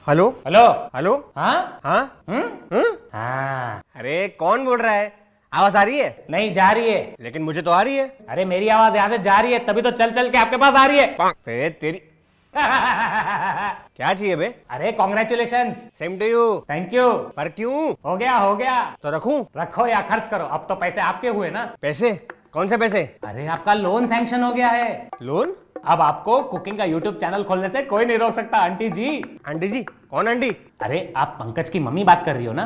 Hello hello. Hello. हाँ हाँ हाँ। अरे कौन बोल रहा है? आवाज आ रही है? नहीं जा रही है। लेकिन मुझे तो आ रही है। अरे मेरी आवाज यहाँ से जा रही है, तभी तो चल चल के आपके पास आ रही है। अरे तेरी क्या चाहिए बे? अरे congratulations. Same to you. Thank you. पर क्यों? हो गया हो गया। तो रखूं? रखो या खर्च करो, अब तो पैसे आपके हुए ना। पैसे? कौन से पैसे? अरे आपका लोन सैंक्शन हो गया है। लोन? अब आपको कुकिंग का यूट्यूब चैनल खोलने से कोई नहीं रोक सकता आंटी जी। आंटी जी? कौन आंटी? अरे आप पंकज की मम्मी बात कर रही हो ना?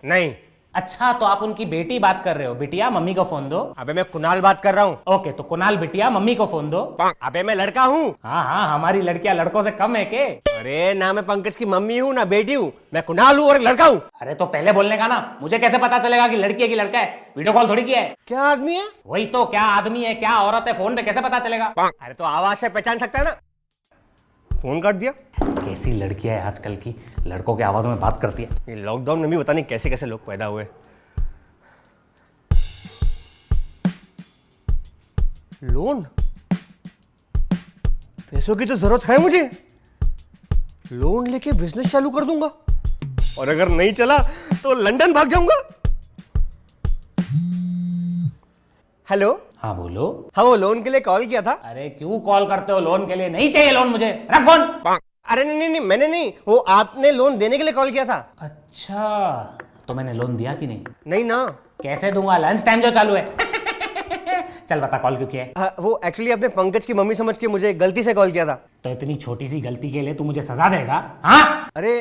नहीं। अच्छा तो आप उनकी बेटी बात कर रहे हो। बिटिया मम्मी को फोन दो। अबे मैं कुणाल बात कर रहा हूँ। ओके तो कुणाल बिटिया मम्मी को फोन दो। अबे मैं लड़का हूँ। हाँ हाँ, हमारी लड़कियां लड़कों से कम है के? अरे ना मैं पंकज की मम्मी हूँ ना बेटी हूँ, मैं कुणाल हूँ और लड़का हूँ। अरे तो पहले बोलने का ना, मुझे कैसे पता चलेगा कि लड़की है कि लड़का है? वीडियो कॉल थोड़ी किया है। क्या आदमी है? वही तो, क्या आदमी है क्या औरत है, फोन पे कैसे पता चलेगा? अरे तो आवाज से पहचान सकता है ना। फोन काट दिया। कैसी लड़कियां है आजकल की, लड़कों की आवाज में बात करती है। ये लॉकडाउन में भी पता नहीं कैसे कैसे लोग पैदा हुए। लोन? पैसों की तो जरूरत है मुझे। लोन लेके बिजनेस चालू कर दूंगा और अगर नहीं चला तो लंदन भाग जाऊंगा। हेलो। हाँ बोलो। हाँ वो लोन के लिए कॉल किया था। अरे क्यों कॉल करते हो? लोन के लिए नहीं चाहिए लोन मुझे, रख फोन। अरे नहीं नहीं नहीं, मैंने नहीं, वो आपने लोन देने के लिए कॉल किया था। अच्छा तो मैंने लोन दिया कि नहीं? नहीं ना। कैसे दूंगा, लंच टाइम जो चालू है। चल बता कॉल क्यों किया है? वो एक्चुअली आपने पंकज की मम्मी समझ के मुझे गलती से कॉल किया था। तो इतनी छोटी सी गलती के लिए तू मुझे सजा देगा? हाँ अरे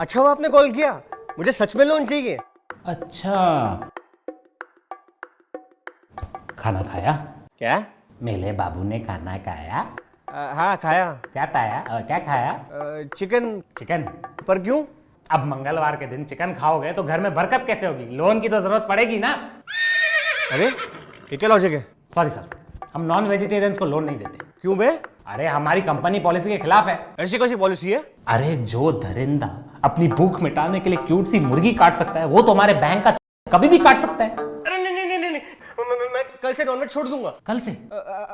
अच्छा हुआ आपने कॉल किया, मुझे सच में लोन चाहिए। अच्छा। खाना खाया? क्या? मेरे बाबू ने खाना खाया? हाँ खाया। क्या खाया? क्या खाया? चिकन। चिकन? पर क्यों? अब मंगलवार के दिन चिकन खाओगे तो घर में बरकत कैसे होगी? लोन की तो जरूरत पड़ेगी ना। अरे ये क्या लॉजिक है? सॉरी सर, हम नॉन वेजिटेरियंस को लोन नहीं देते। क्यों बे? अरे हमारी कंपनी पॉलिसी के खिलाफ है। ऐसी कौन सी पॉलिसी है? अरे जो दरिंदा अपनी भूख मिटाने के लिए क्यूट सी मुर्गी काट सकता है, वो तो हमारे बैंक का कभी भी काट सकता है। अरे नहीं नहीं नहीं नहीं, मैं कल से नॉनवेज छोड़ दूंगा। कल से?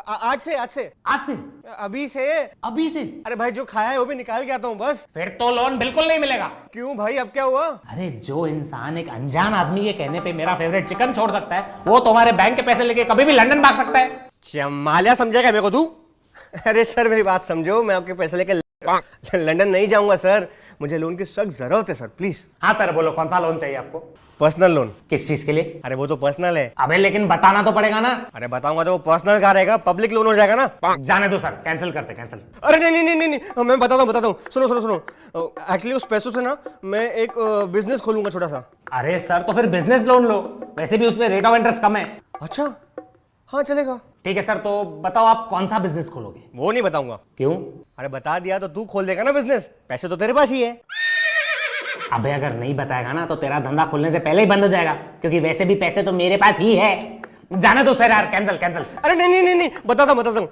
आज से आज से आज से? अभी से। अभी से? अरे भाई जो खाया है वो भी निकाल के आता हूँ बस। फिर तो लोन बिल्कुल नहीं मिलेगा। क्यों भाई, अब क्या हुआ? अरे जो इंसान एक अनजान आदमी के कहने पे मेरा फेवरेट चिकन छोड़ सकता है, वो तुम्हारे बैंक के पैसे लेके कभी भी लंदन भाग सकता है। चमालिया समझेगा मेरे को तू? अरे सर मेरी बात समझो, मैं आपके पैसे लेके लंदन नहीं जाऊंगा सर, मुझे लोन की सख्त जरूरत है सर, प्लीज। हाँ सर बोलो, कौन सा लोन चाहिए आपको? Personal loan. किस चीज के लिए? अरे वो तो पर्सनल है। अबे लेकिन बताना तो पड़ेगा ना। अरे बताऊंगा तो वो पर्सनल का रहेगा, पब्लिक लोन हो जाएगा ना। जाने दो सर, कैंसिल करते कैंसिल। अरे नहीं नहीं नहीं नहीं, मैं बताता हूँ सुनो सुनो सुनो। एक्चुअली उस पैसों से ना मैं एक बिजनेस खोलूंगा छोटा सा। अरे सर तो फिर बिजनेस लोन लो, वैसे भी उसमें रेट ऑफ इंटरेस्ट कम है। अच्छा हाँ चलेगा। ठीक है सर, तो बताओ आप कौन सा बिजनेस खोलोगे? वो नहीं बताऊंगा। क्यों? अरे बता दिया तो तू खोल देगा ना बिजनेस, पैसे तो तेरे पास ही है। अबे अगर नहीं बताएगा ना तो तेरा धंधा खुलने से पहले ही बंद हो जाएगा, क्योंकि वैसे भी पैसे तो मेरे पास ही है। जाने दो सर यार, कैंसिल कैंसिल। अरे नहीं नहीं नहीं नहीं, बताता हूँ।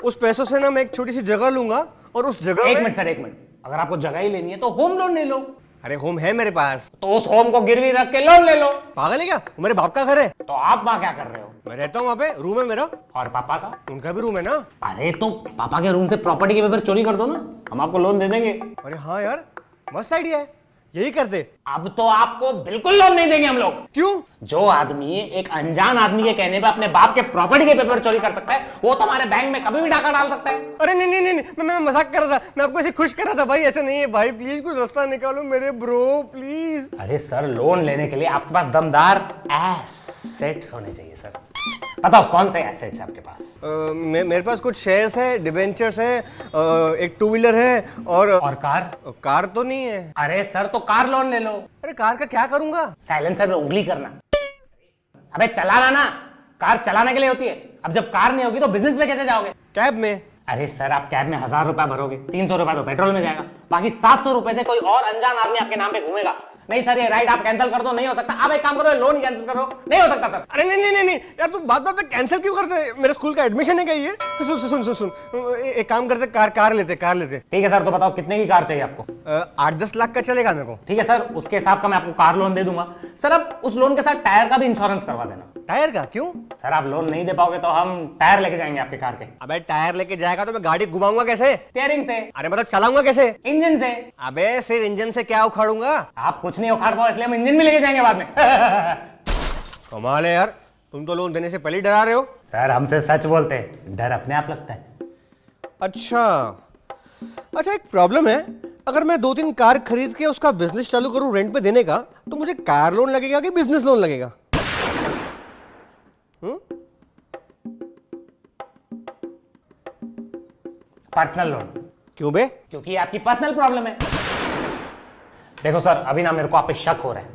उस पैसों से ना मैं एक छोटी सी जगह लूंगा और उस जगह एक मिनट सर, एक मिनट। अगर आपको जगह ही लेनी है तो होम लोन ले लो। अरे होम है मेरे पास। तो उस होम को गिरवी रख के लोन ले लो। पागल है क्या? वो मेरे बाप का घर है। तो आप वहां क्या कर रहे हो? मैं रहता हूँ वहाँ पे, रूम है मेरा। और पापा का? उनका भी रूम है ना। अरे तो पापा के रूम से प्रॉपर्टी के पेपर चोरी कर दो ना, हम आपको लोन दे देंगे। अरे हाँ यार, मस्त आइडिया है, यही करते। अब तो आपको बिल्कुल लोन नहीं देंगे हम लोग। क्यों? जो आदमी एक अनजान आदमी के कहने पे अपने बाप के प्रॉपर्टी के पेपर चोरी कर सकता है, वो तुम्हारे बैंक में कभी भी डाका डाल सकता है। अरे नहीं नहीं नहीं, मैं मजाक कर रहा था, मैं आपको ऐसे खुश कर रहा था भाई, ऐसे नहीं है भाई, प्लीज कुछ रास्ता निकालो मेरे ब्रो प्लीज। अरे सर लोन लेने के लिए आपके पास दमदार एसेट्स होने चाहिए सर। बताओ कौन से एसेट्स है आपके पास? मेरे पास कुछ शेयर्स है, डिबेंचर्स है, एक टू व्हीलर है और कार? कार तो नहीं है। अरे सर तो कार लोन ले लो। अरे कार का क्या करूंगा? साइलेंसर में उंगली करना। अबे चलाना ना, कार चलाने के लिए होती है। अब जब कार नहीं होगी तो बिजनेस में कैसे जाओगे? कैब में। अरे सर आप कैब में 1000 रुपया भरोगे, 300 रुपया तो पेट्रोल में जाएगा, बाकी 700 रुपए से कोई और अनजान आदमी आपके नाम पे घूमेगा। नहीं सर ये राइड आप कैंसिल कर दो, नहीं हो सकता। आप एक काम करो, लोन कैंसिल करो। नहीं हो सकता सर। अरे नहीं नहीं नहीं नहीं यार, तू बात बात में कैंसिल क्यों करते हैं? मेरे स्कूल का एडमिशन है क्या ये? सुन सुन सुन सुन, एक काम करते, कार लेते। ठीक है सर, तो बताओ कितने की कार चाहिए आपको? 8-10 लाख का चलेगा मेरे को। ठीक है सर, उसके हिसाब का मैं आपको कार लोन दे दूंगा। सर अब उस लोन के साथ टायर का भी इंश्योरेंस करवा देना। टायर का क्यों? सर आप लोन नहीं दे पाओगे तो हम टायर लेके जाएंगे आपके कार के। अबे टायर लेके जाएगा तो मैं गाड़ी घुमाऊंगा कैसे? स्टीयरिंग से। अरे मतलब चलाऊंगा कैसे? इंजन से। अबे सिर्फ इंजन से क्या उखाड़ूंगा? आप कुछ नहीं उखाड़ पाओ इसलिए हम इंजन भी लेके जाएंगे बाद में। कमाल है यार, तुम तो लोन देने से पहले ही डरा रहे हो। सर हमसे सच बोलते हैं, डर अपने आप लगता है। अच्छा एक प्रॉब्लम है, अगर मैं 2-3 कार खरीद के उसका बिजनेस चालू करूं रेंट पे देने का, तो मुझे कार लोन लगेगा कि बिजनेस लोन लगेगा? Personal loan. क्यों बे? क्योंकि ये आपकी पर्सनल प्रॉब्लम है। देखो सर अभी ना मेरे को आप पे शक हो रहा है,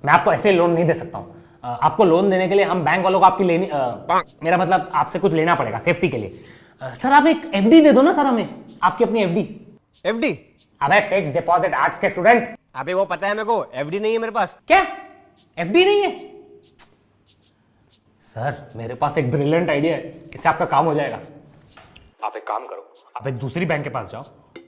मैं आपको ऐसे लोन नहीं दे सकता हूँ। आपको लोन देने के लिए हम बैंक वालों को आपकी लेनी मेरा मतलब आपसे कुछ लेना पड़ेगा सेफ्टी के लिए। सर आप एक एफडी दे दो ना सर हमें, आपकी अपनी एफडी। एफडी? अबे फिक्स डिपॉजिट आर्ट्स के स्टूडेंट। अबे वो पता है मेरे को, एफडी नहीं है मेरे पास। क्या एफडी नहीं है? सर मेरे पास एक ब्रिलियंट आइडिया है, इससे आपका काम हो जाएगा। आप एक काम करो, आप एक दूसरी बैंक के पास जाओ,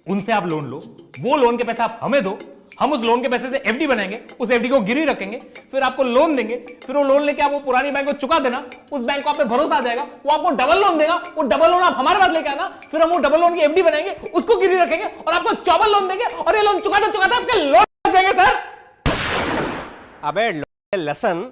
उनसे आप लोन लो, वो लोन के पैसे आप हमें दो, हम उस लोन के पैसे से एफडी बनाएंगे, उस एफडी को गिरवी रखेंगे, फिर आपको लोन देंगे, फिर वो लोन लेके आप वो पुरानी बैंक को चुका देना, उस बैंक को आप पे भरोसा आ जाएगा, वो आपको डबल लोन देगा, वो डबल लोन आप हमारे पास लेके आना, फिर हम वो डबल लोन की एफडी बनाएंगे, उसको गिरवी रखेंगे और आपको चौबल लोन देंगे और ये लोन चुकाते चुकाते आपके लोन हो जाएंगे सर। अबे लसन,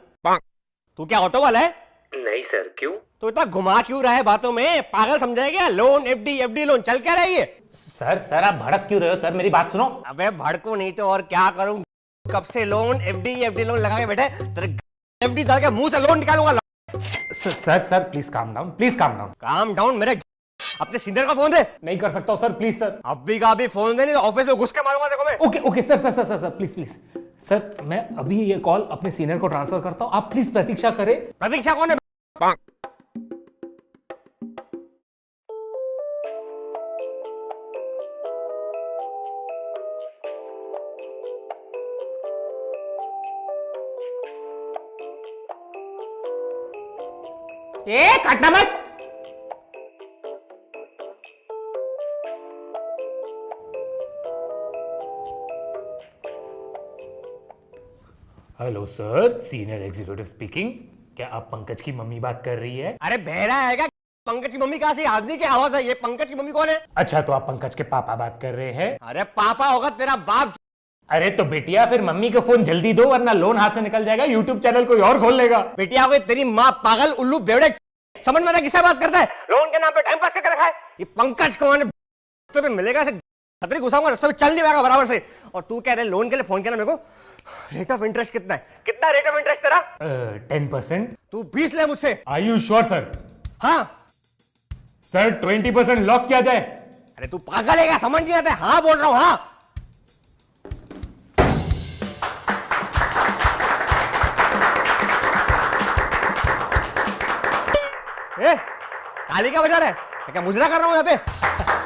तू क्या ऑटो वाला है? नहीं सर, क्यों? तो इतना घुमा क्यों रहा है बातों में? पागल समझाया क्या? लोन एफडी एफडी लोन चल क्या रही है? सर आप भड़क क्यों रहे हो? सर मेरी बात सुनो। अबे भड़को नहीं तो और क्या करूं? कब से लोन एफडी एफडी लोन लगा के बैठे, तेरे एफडी डाल के मुंह से लोन निकालूंगा। Sir please calm down, please calm down. Calm down? मेरे अपने सीनियर का फोन दे। नहीं कर सकता हूं सर, प्लीज सर। अभी का अभी फोन दे, नहीं तो ऑफिस में घुस के मारूंगा देखो मैं। ओके सर प्लीज सर मैं अभी ये कॉल अपने सीनियर को ट्रांसफर करता हूं, आप प्लीज प्रतीक्षा करें। प्रतीक्षा कौन है? ए काटना मत। Hello sir, senior executive speaking. क्या आप पंकज की मम्मी बात कर रही है? अरे बहरा है क्या? पंकज की मम्मी कहां से? आदमी की आवाज है ये। पंकज की मम्मी कौन है? अच्छा तो आप पंकज के पापा बात कर रहे हैं? अरे पापा होगा तेरा बाप। अरे तो बेटिया फिर मम्मी को फोन जल्दी दो वरना लोन हाथ से निकल जाएगा, यूट्यूब चैनल कोई और खोल लेगा। बेटिया हो तेरी माँ पागल उल्लू बेवड़े, समझ में आता किससे बात करता है? लोन के नाम पे टाइम पास करके रखा है। ये पंकज कौन है? पे मिलेगा ऐसे खतरे घुसाऊंगा, रास्ते में चल नहीं पाएगा बराबर से। और तू कह रहे लोन के लिए फोन किया ना मेरे को? रेट ऑफ इंटरेस्ट कितना है? कितना रेट ऑफ इंटरेस्ट तेरा? 10%। तू 20 ले मुझसे। Are you sure sir? हाँ सर 20% लॉक किया जाए? अरे तू पागल है क्या? समझ नहीं आता है? हाँ बोल रहा हूँ हाँ। ताली क्या बजा रहा है? क्या मुजरा कर रहा हूँ यहाँ पे?